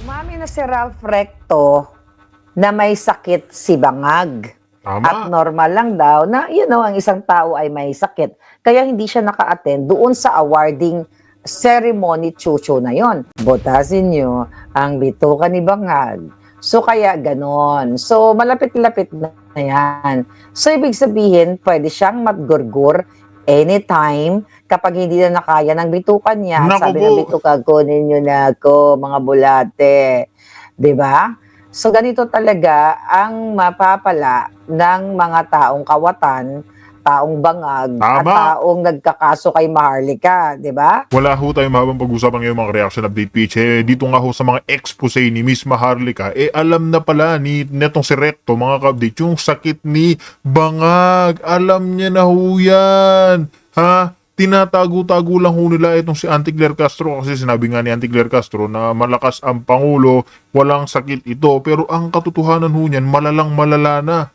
Umamin na si Ralph Recto na may sakit si Bangag. Tama. At normal lang daw na, ang isang tao ay may sakit. Kaya hindi siya naka-attend doon sa awarding ceremony chucho na yon. Botasin nyo ang bituka ni Bangag. So kaya ganon. So malapit-lapit na yan. So ibig sabihin, pwede siyang matgurgur anytime kapag hindi na nakaya ng bitukan niya. Naku Sabi po. ng bituka, kunin nyo na ako, mga bulate. 'Di ba? So ganito talaga ang mapapala ng mga taong kawatan, taong bangag, at Tama. taong nagkakaso kay Maharlika, 'di ba? Wala ho tayong mahabang pag-usapan ngayon mga reaction update pitch. Dito nga ho sa mga expose ni Miss Maharlika, alam na pala ni netong si Recto mga ka-update yung sakit ni Bangag. Alam niya na ho yan. Ha? Tinatago-tago lang ho nila itong si Auntie Claire Castro kasi sinabi nga ni Auntie Claire Castro na malakas ang Pangulo, walang sakit ito. Pero ang katotohanan ho niyan, malalang malala na.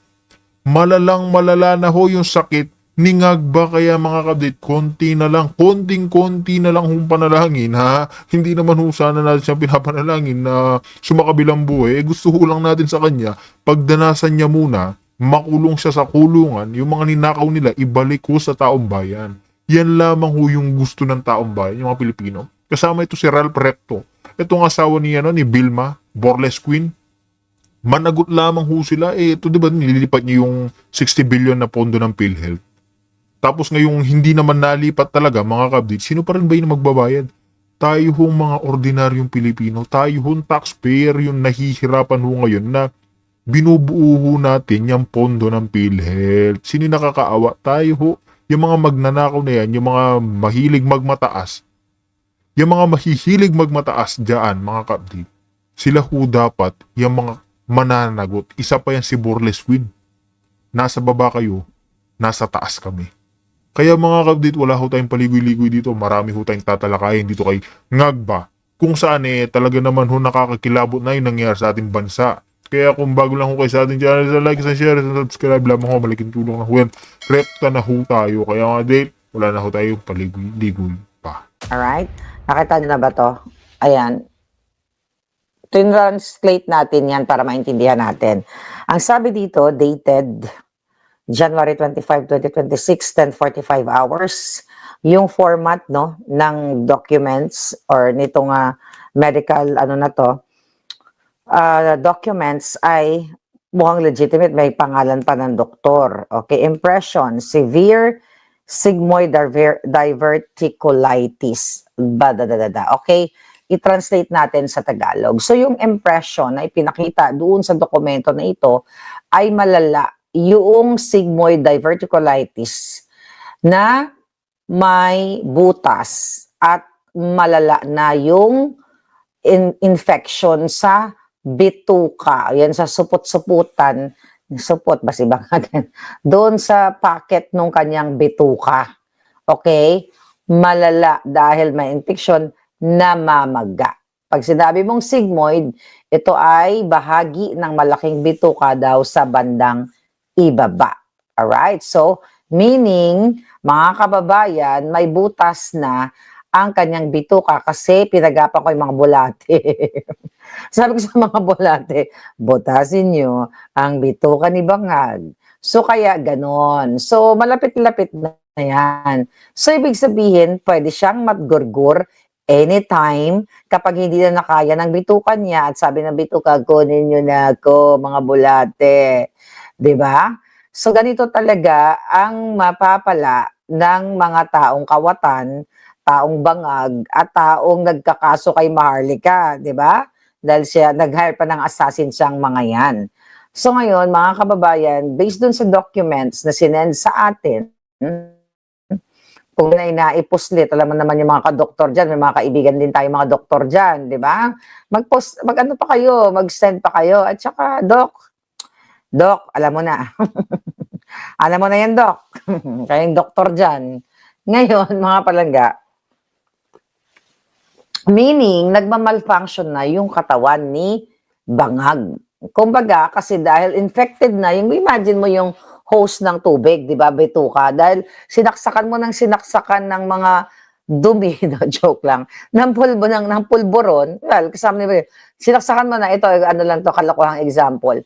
Malalang malala na ho yung sakit ni Ngagba. Kaya mga kabdit, konti na lang, konting-konti na lang hong panalangin ha. Hindi naman ho sana natin siya pinapanalangin na sumakabilang buhay. Gusto ho lang natin sa kanya, pagdanasan niya muna, makulong siya sa kulungan, yung mga ninakaw nila, ibalik ho sa taong bayan. Yan lamang ho yung gusto ng taong bayan, yung mga Pilipino. Kasama ito si Ralph Recto. Itong asawa niya ni Vilma, Borles Queen. Managot lamang ho sila. Ito diba nililipat niyo yung 60 billion na pondo ng PhilHealth. Tapos ngayong hindi naman nalipat talaga mga kabdit, sino pa rin ba yung magbabayad? Tayo hong mga ordinaryong Pilipino, tayo hong taxpayer yung nahihirapan ho ngayon na binubuo ho natin yung pondo ng PhilHealth. Sino nakakaawa? Tayo ho. Yung mga magnanakaw na yan, yung mga mahilig magmataas, yung mga mahihilig magmataas dyan, mga kabdit, sila ho dapat yung mga mananagot. Isa pa yan si Borles Queen. Nasa baba kayo, nasa taas kami. Kaya mga kabdit, wala ho tayong paligoy-ligoy dito. Marami ho tayong tatalakayin dito kay Ngagba. Kung saan talaga naman ho nakakakilabot na yung nangyari sa ating bansa. Kaya kung bago lang ho kayo sa ating channel, like, share, subscribe, lamang ho, malaking tulong na ho yan. Repta na ho tayo. Kaya mga date, wala na ho tayong paligoy-ligoy pa. Alright? Nakita niyo na ba to? Ayan. Translate natin yan para maintindihan natin. Ang sabi dito, dated January 25, 2026, 10:45 hours. Yung format ng documents or nitong medical documents ay mukhang legitimate, may pangalan pa ng doktor. Okay, impression, severe sigmoid diverticulitis. Okay, i-translate natin sa Tagalog. So yung impression na ipinakita doon sa dokumento na ito ay malala yung sigmoid diverticulitis na may butas at malala na yung infection sa bituka. Yan sa supot-suputan. Supot ba si Bangagan? Doon sa packet nung kanyang bituka. Okay? Malala dahil may infection na mamaga. Pag sinabi mong sigmoid, ito ay bahagi ng malaking bituka daw sa bandang ibaba. Alright? So, meaning, mga kababayan, may butas na ang kanyang bituka kasi pinagapan ko yung mga bulate. Sabi ko sa mga bulate, botasin nyo ang bituka ni Bangag. So, kaya ganon. So, malapit-lapit na yan. So, ibig sabihin, pwede siyang matgurgur anytime kapag hindi na nakaya ng bitukan niya at sabi ng bituka, kunin nyo na ako, mga bulate. 'Di ba? So, ganito talaga ang mapapala ng mga taong kawatan, taong bangag, at taong nagkakaso kay Maharlika, 'di ba? Dahil siya, nag-hire pa ng assassin siyang mga yan. So ngayon, mga kababayan, based dun sa documents na sinend sa atin, kung naipuslit, alam mo naman yung mga ka-doktor dyan, may mga kaibigan din tayo mga doktor dyan, di ba? Mag-ano pa kayo, mag-send pa kayo, at saka, Doc, alam mo na. Alam mo na yan, Doc. Kayong doktor dyan. Ngayon, mga palangga, meaning, nagmamalfunction na yung katawan ni Bangag. Kumbaga, kasi dahil infected na, yung imagine mo yung hose ng tubig, di ba, bituka, dahil sinaksakan mo ng sinaksakan ng mga dumi, no, joke lang, ng pulburon, well, kasama nila, sinaksakan mo na, ito, ano lang to, kalokohang example.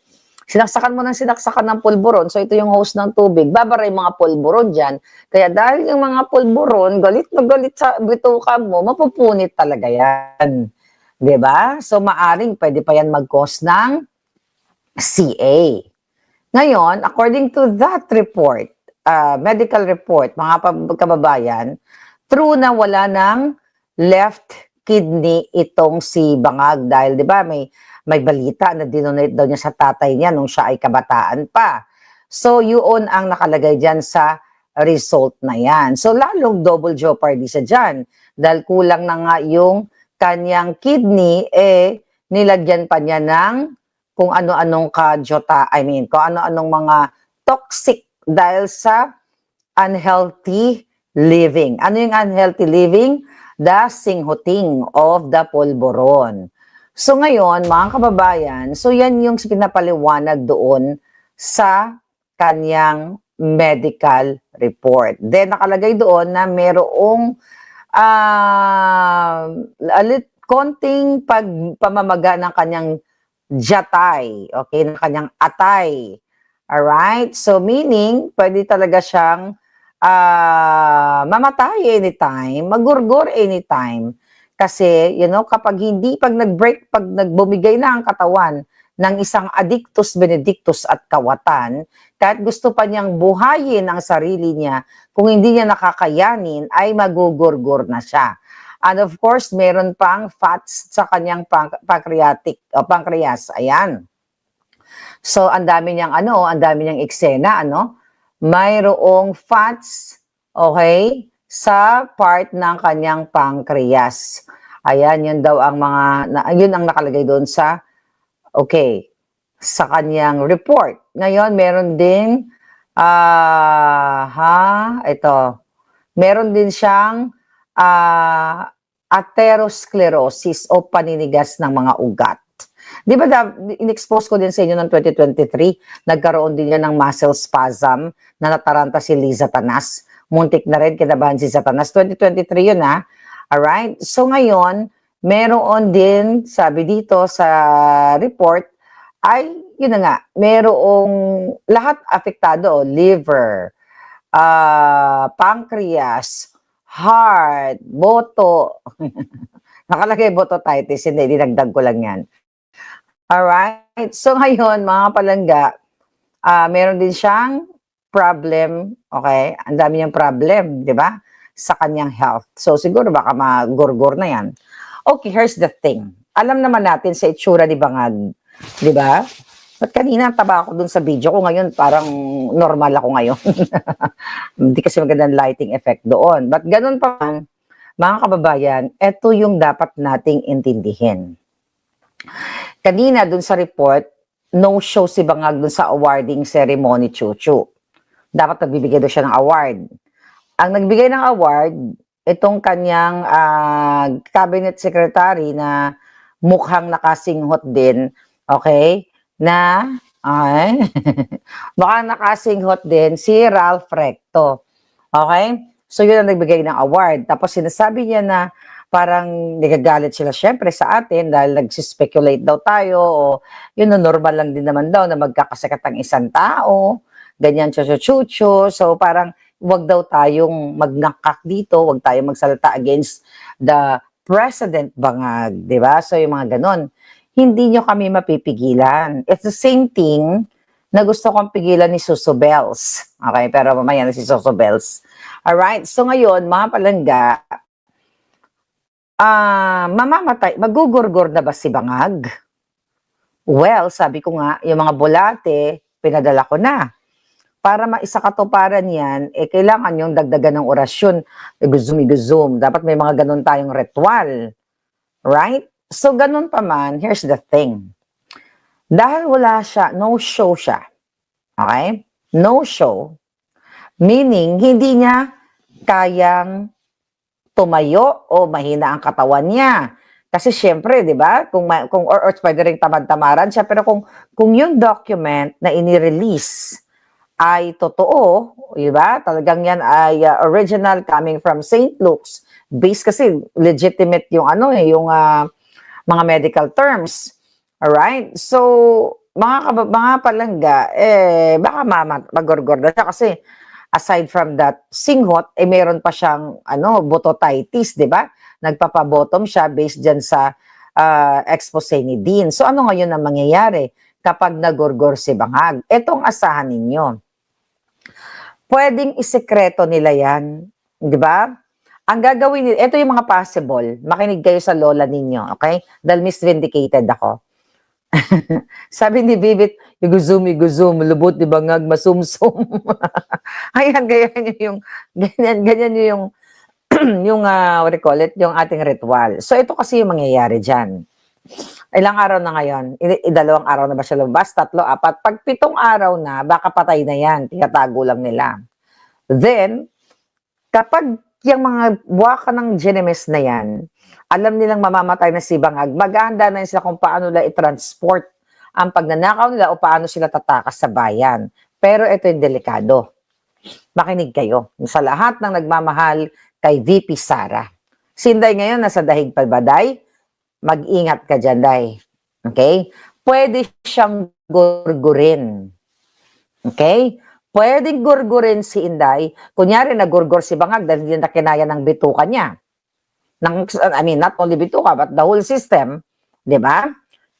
Sinaksakan mo ng sinaksakan ng pulburon, so ito yung hose ng tubig, babara yung mga pulburon dyan. Kaya dahil yung mga pulburon, galit na galit sa bituka mo, mapupunit talaga yan. 'Di ba? So, maaring pwede pa yan mag-cause ng CA. Ngayon, according to that report, medical report, mga kababayan, true na wala ng left kidney itong si Bangag dahil 'di ba may balita na dinonate daw niya sa tatay niya nung siya ay kabataan pa. So yun ang nakalagay diyan sa result na yan. So lalong double jeopardy siya diyan dahil kulang na nga yung kanyang kidney nilagyan pa niya ng kung ano-anong kung ano-anong mga toxic dahil sa unhealthy living. Ano yung unhealthy living? The singhuting of the pulburon. So ngayon, mga kababayan, so yan yung pinapaliwanag doon sa kanyang medical report. Then nakalagay doon na merong konting pamamaga ng kanyang jatay, okay, ng kanyang atay. Alright? So meaning, pwede talaga siyang mamatay anytime, magurgur anytime. Kasi, kapag nagbumigay na ang katawan ng isang addictus benedictus at kawatan, kahit gusto pa niyang buhayin ang sarili niya, kung hindi niya nakakayanin, ay magugurgur na siya. And of course, meron pang fats sa kanyang pancreas. Ayan. So, ang dami niyang eksena, mayroong fats, okay, sa part ng kanyang pancreas. Ayan, yun daw ang yun ang nakalagay doon sa kanyang report. Ngayon, meron din, meron din siyang atherosclerosis o paninigas ng mga ugat. Di ba, in-expose ko din sa inyo ng 2023, nagkaroon din yan ng muscle spasm na nataranta si Liza Tanas. Muntik na rin, kinabahan si Satanas. 2023 yun, ha? Alright? So ngayon, meron din, sabi dito sa report, ay, yun na nga, merong lahat apektado, liver, pancreas, heart, boto. Nakalagay bototitis, hindi, dinagdag ko lang yan. Alright? So ngayon, mga palangga, meron din siyang problem, okay? Ang dami niyang problem, di ba? Sa kanyang health. So siguro baka magurgur na yan. Okay, here's the thing. Alam naman natin sa itsura ni Bangag, di ba? Ba't kanina taba ako dun sa video ko ngayon, parang normal ako ngayon. Hindi kasi magandang lighting effect doon. But ganun pa man, mga kababayan, ito yung dapat nating intindihin. Kanina dun sa report, no-show si Bangag dun sa awarding ceremony, Chuchu. Dapat nagbibigay doon siya ng award. Ang nagbigay ng award, itong kanyang cabinet secretary na mukhang nakasinghot din, okay, mukhang nakasinghot din si Ralph Recto. Okay? So yun ang nagbigay ng award. Tapos sinasabi niya na parang nagagalit sila syempre sa atin dahil nagsispekulate daw tayo o yun na normal lang din naman daw na magkakasakit ang isang tao, ganyan chuchu. So parang wag daw tayong magnakak dito, wag tayong magsalita against the President Bangag, di ba? So yung mga ganon, hindi nyo kami mapipigilan. It's the same thing na gusto kong pigilan ni Suso Bells. Okay, pero mamaya na si Suso Bells. Alright, so ngayon, mga palangga, mamamatay, magugurgur na ba si Bangag? Well, sabi ko nga, yung mga bulate, pinadala ko na. Para maisakatuparan yan, kailangan yung dagdagan ng orasyon, iguzum. Dapat may mga ganun tayong ritual. Right? So, ganun pa man, here's the thing. Dahil wala siya, no show siya. Okay? No show. Meaning, hindi niya kayang tumayo o mahina ang katawan niya. Kasi syempre, 'di ba? Kung pwede ring tamad-tamaran siya, pero kung yung document na ini-release ay totoo, 'di ba? Talagang yan ay original coming from St. Luke's Based kasi legitimate yung ano yung mga medical terms. Alright? So, mga palangga, baka magorgor na siya kasi aside from that singhot, meron pa siyang bototitis, di ba? Nagpapabottom siya based dyan sa expose ni Dean. So, ano ngayon ang mangyayari kapag nagorgor si Bangag? Etong asahan ninyo. Pwedeng isekreto nila yan, di ba? Ang gagawin nila, ito yung mga possible. Makinig kayo sa lola ninyo, okay? Dahil misvindicated ako. Sabi ni Bibit, iguzum, lubot di bangag, masumsum. Ayan, ganyan yung, what do you call it, yung ating ritual. So, ito kasi yung mangyayari dyan. Ilang araw na ngayon? Dalawang araw na ba siya lumabas? 3, 4. Pag 7 araw na, baka patay na yan. Tinatago lang nila. Then, kapag yung mga buwaka ng Genemes na yan, alam nilang mamamatay na si Bangag, maghahanda na sila kung paano nila i-transport ang pagnanakaw nila o paano sila tatakas sa bayan. Pero ito yung delikado. Makinig kayo. Sa lahat ng nagmamahal kay VP Sara. Sinday ngayon, nasa dahig pa ba, Day? Mag-ingat ka dyan, Day. Okay? Pwede siyang gurgurin. Okay? Pwedeng gurgurin si Inday. Kunyari, nagurgur si Bangag dahil hindi na kinaya ng bituka niya. Not only bituka, but the whole system. Di ba?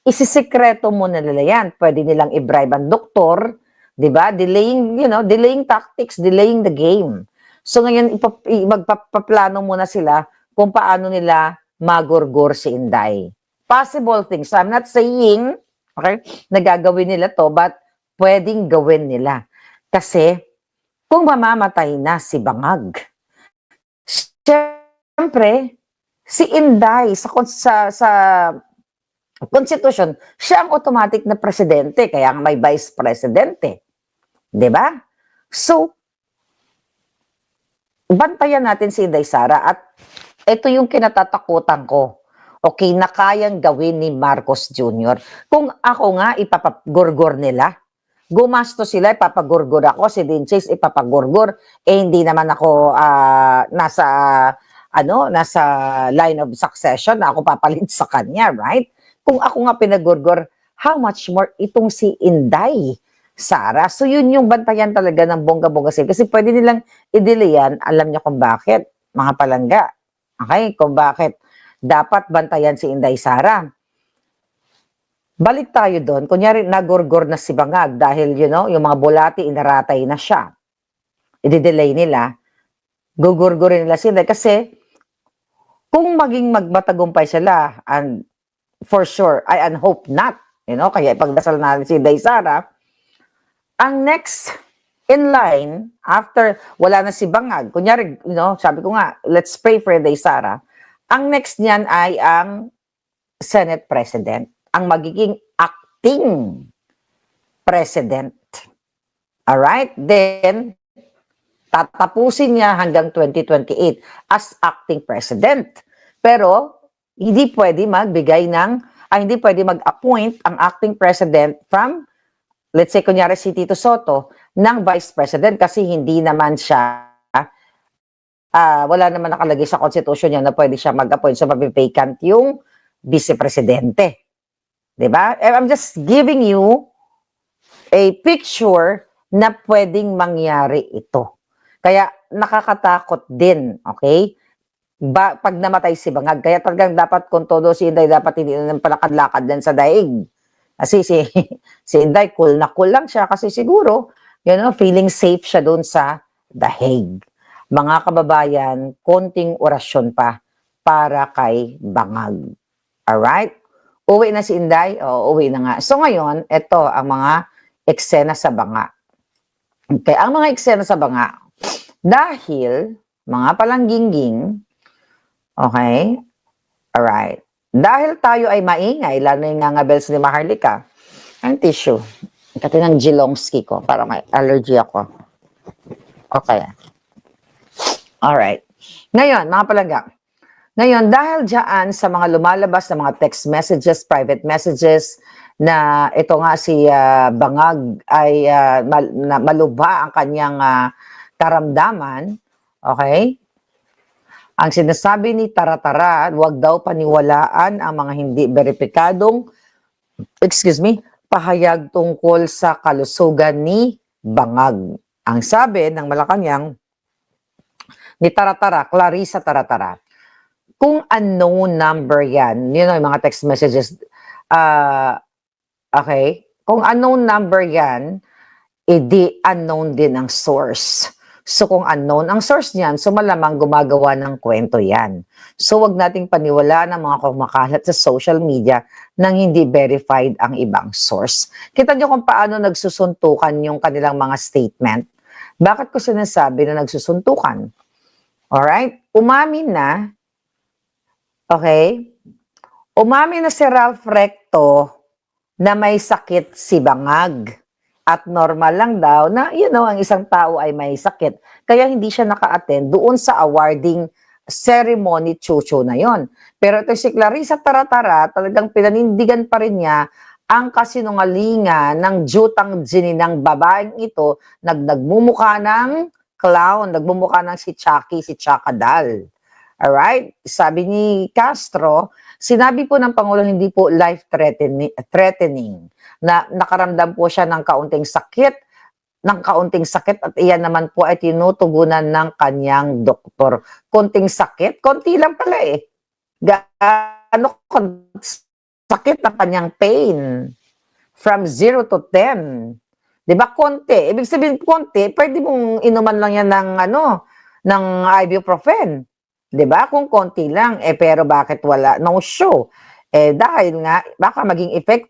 Isisikreto mo na nila yan. Pwede nilang i-bribe ang doktor. Di ba? Delaying tactics, delaying the game. So ngayon, magpaplano muna sila kung paano nila magurgur si Inday. Possible things. So I'm not saying, okay, nagagawin nila to, but pwedeng gawin nila. Kasi, kung mamamatay na si Bangag, siyempre, si Inday sa Constitution, siya ang automatic na presidente, kaya may vice presidente. Diba? So, bantayan natin si Inday Sara at ito yung kinatatakutan ko. Okay, na kayang gawin ni Marcos Jr. Kung ako nga ipapagurgur nila, gumasto sila, ipapagurgur ako, si Dinches ipapagurgur, hindi naman ako nasa line of succession na ako papalit sa kanya, right? Kung ako nga pinagurgur, how much more itong si Inday Sara. So yun yung bantayan talaga ng bongga-bongga sila. Kasi pwede nilang i-delay yan, alam niyo kung bakit, mga palangga. Okay, kung bakit dapat bantayan si Inday Sara. Balik tayo doon. Kunyari, nagurgur na si Bangag dahil, yung mga bulati, inaratay na siya. I-delay nila. Gugurgurin nila si Inday. Kasi, kung maging magmatagumpay sila, and for sure, and hope not, kaya ipagdasal natin si Inday Sara, ang next in line, after wala na si Bangag, kunyari, sabi ko nga, let's pray for Inday Sara, ang next niyan ay ang Senate President, ang magiging acting President. Alright? Then, tatapusin niya hanggang 2028 as acting President. Pero, hindi pwede hindi pwede mag-appoint ang acting President from, let's say, kunyari si Tito Soto, ng Vice President kasi hindi naman siya wala naman nakalagay sa Constitution niya na pwede siya mag-appoint. So, mabivacant yung Vice Presidente. Diba? I'm just giving you a picture na pwedeng mangyari ito. Kaya, nakakatakot din, okay? Pag namatay si Bangag, kaya talagang dapat kung todo si Inday, dapat hindi na palakad-lakad din sa daig. Kasi si Inday, cool na cool lang siya kasi siguro, feeling safe siya doon sa dahig. Mga kababayan, konting orasyon pa para kay Bangag. Alright? Uwi na si Inday? O, uwi na nga. So ngayon, ito ang mga eksena sa Banga. Okay, ang mga eksena sa Banga, dahil, mga palangginging, okay, alright, dahil tayo ay maingay, lalo yung nga bells ni Maharlika, ang tissue, kasi ng Jilongski ko, para may allergy ako. Okay. Alright. Ngayon, mga palangga, ngayon, dahil dyan sa mga lumalabas na mga text messages, private messages, na ito nga si Bangag ay malubha ang kanyang karamdaman, okay? Ang sinasabi ni Tara-Tara, huwag daw paniwalaan ang mga hindi beripikadong, pahayag tungkol sa kalusugan ni Bangag. Ang sabi ng Malacanang ni Tara-Tara, Clarissa Tara-Tara, kung unknown number yan, you know, yung mga text messages, okay, kung unknown number yan, edi unknown din ang source. So kung unknown ang source niyan, so malamang gumagawa ng kwento yan. So wag nating paniwalaan ang mga kumakalat sa social media nang hindi verified ang ibang source. Kita niyo kung paano nagsusuntukan yung kanilang mga statement. Bakit ko sinasabi na nagsusuntukan? Alright? Umamin na, okay? Umamin na si Ralph Recto na may sakit si Bangag. At normal lang daw na, you know, ang isang tao ay may sakit. Kaya hindi siya naka-attend doon sa awarding ceremony chucho na yon. Pero ito si Clarissa Tara-Tara, talagang pinanindigan pa rin niya ang kasinungalingan ng jutang gininang babaeng ito, nagmumukha ng clown, nagmumukha ng si Chucky, si Chakadal. Alright? Sabi ni Castro, sinabi po ng Pangulo hindi po life-threatening na nakaramdam po siya ng kaunting sakit at iyan naman po ay tinutugunan ng kanyang doktor. Konting sakit? Konti lang pala eh. Gaano sakit ang kanyang pain? From 0 to 10. Diba? Konti. Ibig sabihin, konti, pwede mong inuman lang yan ng ibuprofen. 'Di ba? Kung konti lang, pero bakit wala? No show. Dahil nga, baka mag-effect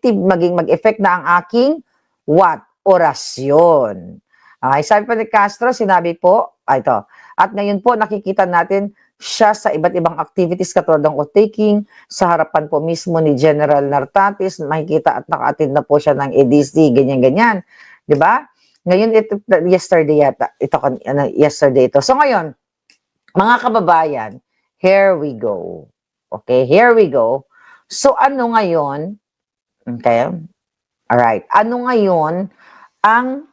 na ang aking orasyon. Okay, sabi pa ni Castro, sinabi po, ito, at ngayon po nakikita natin siya sa iba't ibang activities katulad ng oath-taking, sa harapan po mismo ni General Nartatis, makikita at naka-attend na po siya ng EDC, ganyan-ganyan. 'Di ba? Ngayon, yesterday ito. So ngayon, mga kababayan, here we go. Okay, here we go. So ano ngayon? Okay? Alright. Ano ngayon ang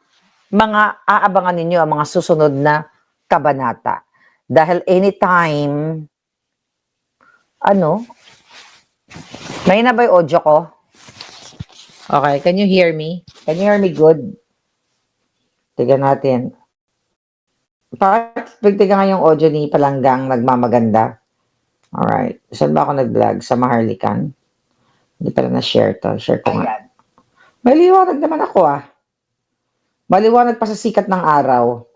mga aabangan ninyo, ang mga susunod na kabanata? Dahil anytime, may na ba yung audio ko? Okay, can you hear me? Can you hear me good? Tignan natin. Tignan nga yung audio ni Palanggang nagmamaganda. Alright. Saan ba ako nag-vlog? Sa Maharlikan? Hindi pala na-share to. Share ko nga. May liwanag naman ako Maliwanag pa sa sikat ng araw.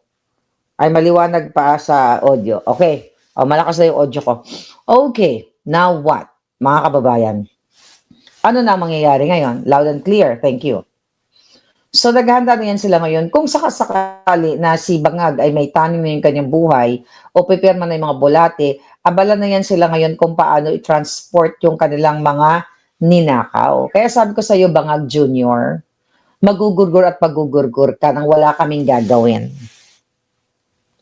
Ay, maliwanag pa sa audio. Okay. Malakas na yung audio ko. Okay. Now what? Mga kababayan. Ano na mangyayari ngayon? Loud and clear. Thank you. So, naghahanda na yan sila ngayon. Kung sakasakali na si Bangag ay may tanim na yung kanyang buhay o pipirma na yung mga bolate, abala na yan sila ngayon kung paano i-transport yung kanilang mga ninakaw. Kaya sabi ko sa iyo, Bangag Jr., magugurgur at magugurgur ka nang wala kaming gagawin.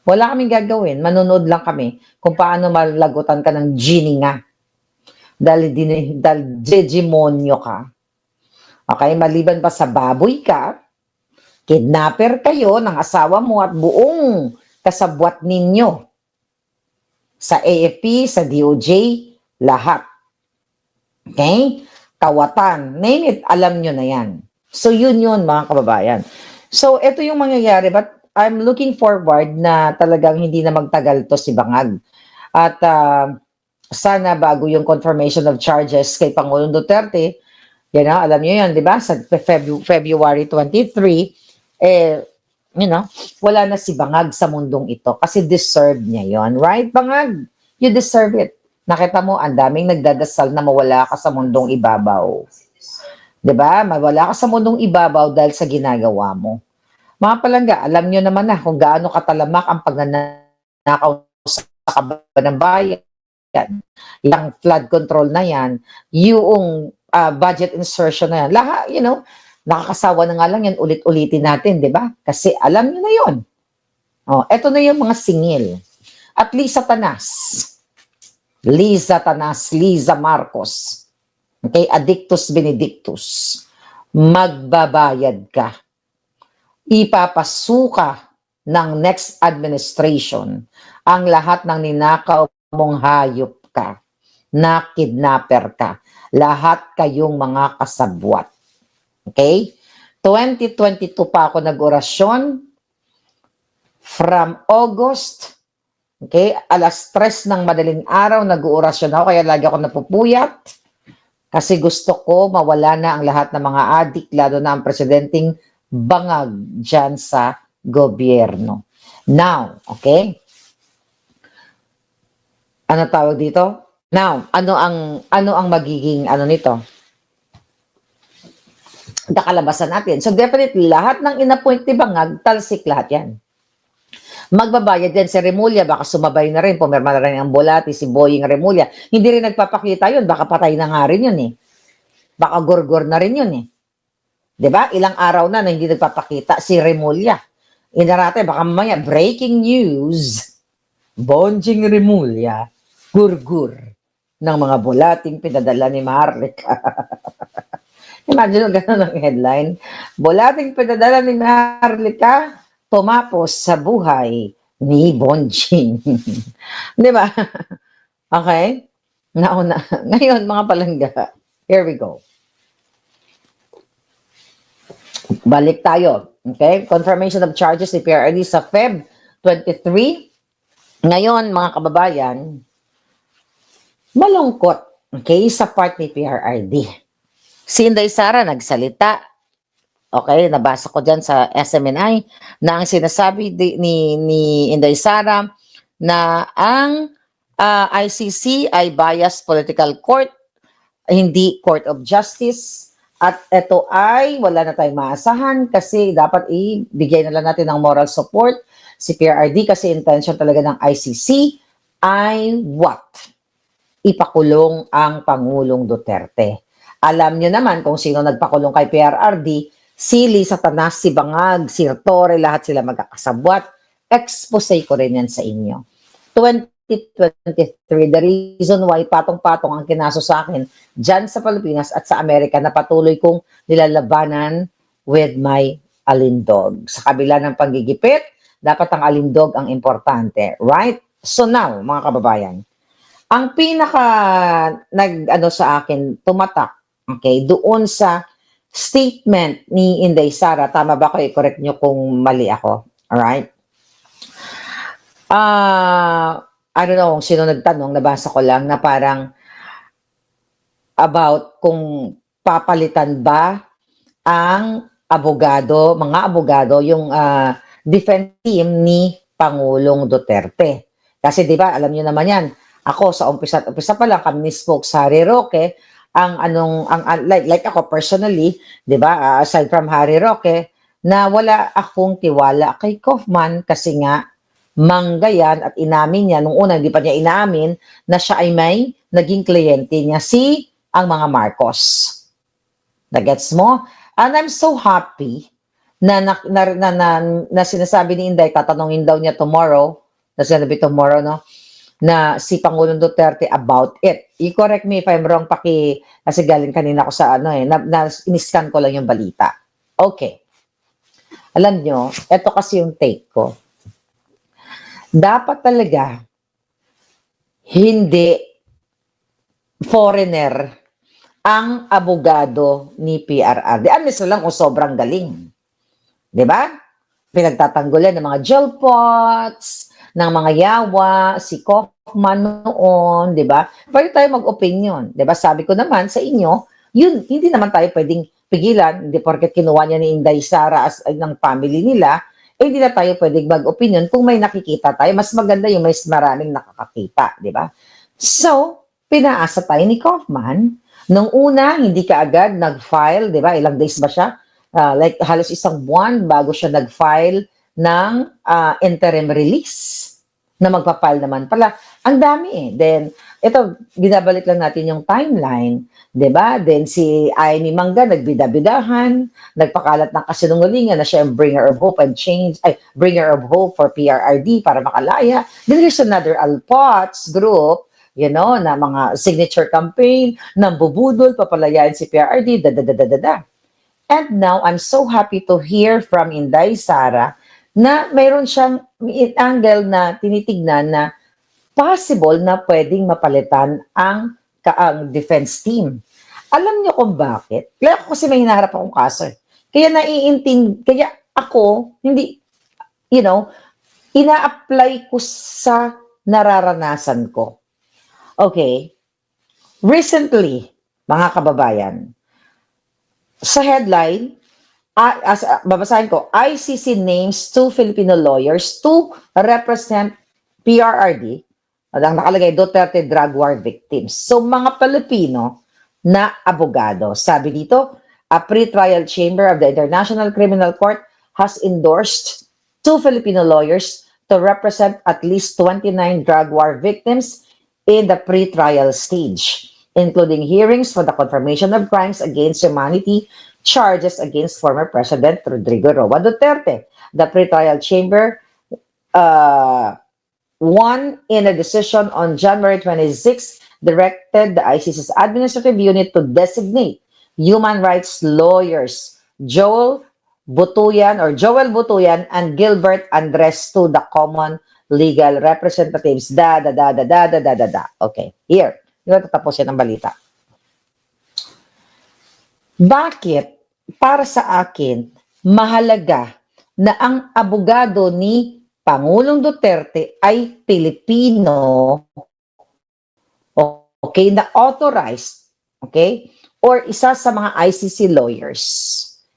Wala kaming gagawin. Manonood lang kami kung paano malagutan ka ng genie nga. Dahil demonyo ka. Okay, maliban pa sa baboy ka, kidnapper kayo ng asawa mo at buong kasabwat ninyo. Sa AFP, sa DOJ, lahat. Okay? Kawatan. Name it, alam nyo na yan. So yun mga kababayan. So ito yung mangyayari, but I'm looking forward na talagang hindi na magtagal to si Bangag. At sana bago yung confirmation of charges kay Pangulong Duterte, alam niyo yan, di ba? Sa February 23, wala na si Bangag sa mundong ito kasi deserve niya yon, right, Bangag? You deserve it. Nakita mo, ang daming nagdadasal na mawala ka sa mundong ibabaw. Di ba? Mawala ka sa mundong ibabaw dahil sa ginagawa mo. Mga palangga, alam niyo naman na kung gaano katalamak ang pagnanakaw sa kaban ng bayan. Yung flood control na yan, yung budget insertion na yan. Lahat, nakakasawa na nga lang yan, ulit-ulitin natin, di ba? Kasi alam nyo na yun. Eto na yung mga singil. At Liza Tanas, Liza Marcos, okay, Addictus Benedictus, magbabayad ka. Ipapasuka ng next administration ang lahat ng ninakaw mong hayop ka, na kidnapper ka. Lahat kayong mga kasabwat. Okay? 2022 pa ako nag-orasyon from August. Okay? Alas 3 ng madaling araw, nag-oorasyon ako, kaya lagi ako napupuyat. Kasi gusto ko mawala na ang lahat ng mga adik, lalo na ang presidenteng bangag dyan sa gobyerno. Now, okay? Ano tawag dito? Now, ano ang magiging nito? Kakalabasan natin. So definitely lahat ng inappoint ni Bangag, talsik lahat 'yan. Magbabayad din si Remulla, baka sumabay na rin, pumirma na rin ang Bolati, si Boying Remulla. Hindi rin nagpapakita 'yun, baka patay na nga rin 'yun eh. Baka gorgor na rin 'yun eh. 'Di ba? Ilang araw na hindi nagpapakita si Remulla. Inarate, baka mamaya breaking news. Bonjing Remulla, gurgur ng mga bulating pinadala ni Maharlika. Imagine gano'n ang headline. Bulating pinadala ni Maharlika, tumapos sa buhay ni Bonjing. Di ba? Okay? Nauna. Ngayon, mga palangga, here we go. Balik tayo. Okay? Confirmation of charges ni PRRD sa Feb 23. Ngayon, mga kababayan, malungkot, okay, sa part ni PRRD. Si Inday Sara nagsalita, okay, nabasa ko dyan sa SMNI, na ang sinasabi ni Inday Sara na ang ICC ay biased political court, hindi court of justice, at ito ay wala na tayong maasahan kasi dapat ibigay na lang natin ng moral support si PRRD kasi intention talaga ng ICC ay what? Ipakulong ang Pangulong Duterte. Alam niyo naman kung sino nagpakulong kay PRRD, si Satanas, si Bangag, si Torre, lahat sila magkakasabwat. Expose ko rin yan sa inyo. 2023, the reason why patong-patong ang kinaso sa akin dyan sa Pilipinas at sa Amerika na patuloy kong nilalabanan with my alindog. Sa kabila ng panggigipit, dapat ang alindog ang importante. Right? So now, mga kababayan, ang pinaka sa akin, tumatak, okay, doon sa statement ni Inday Sara, tama ba ko? I-correct nyo kung mali ako. Alright? I don't know kung sino nagtanong, nabasa ko lang na parang about kung papalitan ba ang mga abogado, yung defense team ni Pangulong Duterte. Kasi di ba, alam niyo naman yan, ako sa umpisa pa lang kami ni Spoke sa Harry Roque, like ako personally, di ba, aside from Harry Roque, na wala akong tiwala kay Kaufman kasi nga mangga yan at inamin niya, nung una hindi pa niya inamin, na siya ay may naging kliyente niya ang mga Marcos. Nagets mo? And I'm so happy na sinasabi ni Inday, tatanungin daw niya tomorrow, no? Na si Pangulong Duterte about it. I-correct me if I'm wrong, kasi galing kanina ko sa in-scan ko lang yung balita. Okay. Alam nyo, eto kasi yung take ko. Dapat talaga, hindi foreigner ang abogado ni PRRD. Amis na lang kung sobrang galing. Diba? Pinagtatanggulan ng mga gelpots, ng mga yawa, si Kaufman noon, diba? Pwede tayo mag-opinion. Diba? Sabi ko naman sa inyo, yun, hindi naman tayo pwedeng pigilan, hindi porket kinuha niya ni Inday Sara ng family nila, hindi na tayo pwedeng mag-opinion kung may nakikita tayo. Mas maganda yung may maraming nakakakita, di ba? So, pinaasa tayo ni Kaufman. Nung una, hindi ka agad nag-file, di ba? Ilang days ba siya? Like halos isang buwan bago siya nag-file ng interim release na magpa-file naman pala. Ang dami eh. Then, ito, binabalik lang natin yung timeline, di ba? Then si Amy Mangga, nagbida-bidahan, nagpakalat ng kasinungalingan na siya yung bringer of hope bringer of hope for PRRD para makalaya. Then there's another Alpots group, na mga signature campaign, nambubudol, papalayain si PRRD, And now, I'm so happy to hear from Inday Sara na mayroon siyang angle na tinitignan na possible na pwedeng mapalitan ang defense team. Alam niyo kung bakit? Kaya ako kasi may hinaharap akong kaso. Kaya kaya ako, hindi, ina-apply ko sa nararanasan ko. Okay. Recently, mga kababayan, sa headline, babasahin ko, ICC names 2 Filipino lawyers to represent PRRD, ang nakalagay Duterte drug war victims. So mga Pilipino na abogado. Sabi dito, a pre-trial chamber of the International Criminal Court has endorsed 2 Filipino lawyers to represent at least 29 drug war victims in the pre-trial stage, including hearings for the confirmation of crimes against humanity, charges against former President Rodrigo Roa Duterte. The pre-trial chamber won in a decision on January 26, directed the ICC's administrative unit to designate human rights lawyers Joel Butuyan and Gilbert Andres to the common legal representatives. Okay, here. Ito tatapusin ang balita. Bakit para sa akin mahalaga na ang abogado ni Pangulong Duterte ay Pilipino, okay, na authorized, okay, or isa sa mga ICC lawyers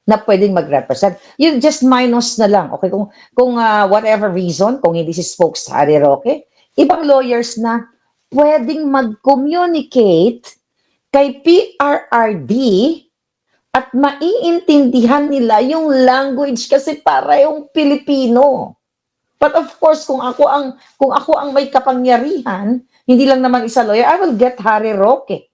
na pwedeng mag-represent. Yung just minus na lang, okay, kung whatever reason, kung hindi si Spokes Harry Roque, ibang lawyers na pwedeng mag-communicate kay PRRD at maiintindihan nila yung language kasi parehong Pilipino. But of course, kung ako ang may kapangyarihan, hindi lang naman isa lawyer, I will get Harry Roque